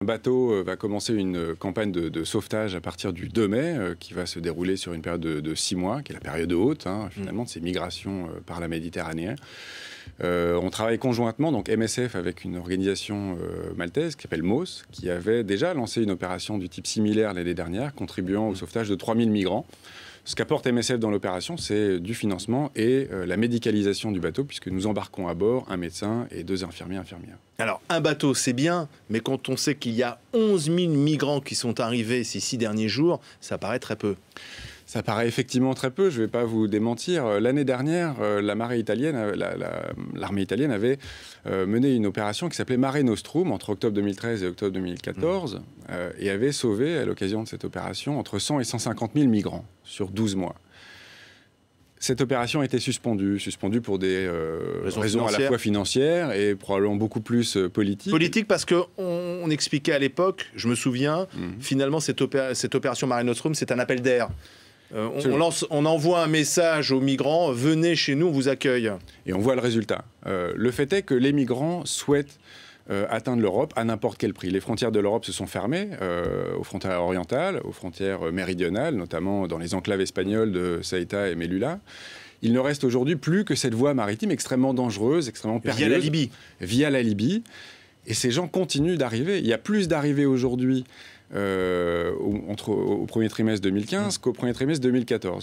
Un bateau va commencer une campagne de sauvetage à partir du 2 mai, qui va se dérouler sur une période de 6 mois, qui est la période haute, finalement, de ces migrations par la Méditerranée. On travaille conjointement, donc MSF, avec une organisation maltaise qui s'appelle MOS, qui avait déjà lancé une opération du type similaire l'année dernière, contribuant au sauvetage de 3000 migrants. Ce qu'apporte MSF dans l'opération, c'est du financement et la médicalisation du bateau, puisque nous embarquons à bord un médecin et 2 infirmières. Alors, un bateau, c'est bien, mais quand on sait qu'il y a 11 000 migrants qui sont arrivés ces 6 derniers jours, ça paraît très peu. Ça paraît effectivement très peu, je ne vais pas vous démentir. L'année dernière, l'armée italienne avait mené une opération qui s'appelait Mare Nostrum entre octobre 2013 et octobre 2014 et avait sauvé, à l'occasion de cette opération, entre 100 et 150 000 migrants sur 12 mois. Cette opération a été suspendue pour des raisons à la fois financières et probablement beaucoup plus politiques. Politique parce qu'on expliquait à l'époque, je me souviens, finalement cette opération Mare Nostrum, c'est un appel d'air. On envoie un message aux migrants, venez chez nous, on vous accueille. Et on voit le résultat. Le fait est que les migrants souhaitent atteindre l'Europe à n'importe quel prix. Les frontières de l'Europe se sont fermées aux frontières orientales, aux frontières méridionales, notamment dans les enclaves espagnoles de Ceuta et Melilla. Il ne reste aujourd'hui plus que cette voie maritime extrêmement dangereuse, extrêmement périlleuse. Via la Libye. Via la Libye. Et ces gens continuent d'arriver. Il y a plus d'arrivées aujourd'hui au premier trimestre 2015 qu'au premier trimestre 2014.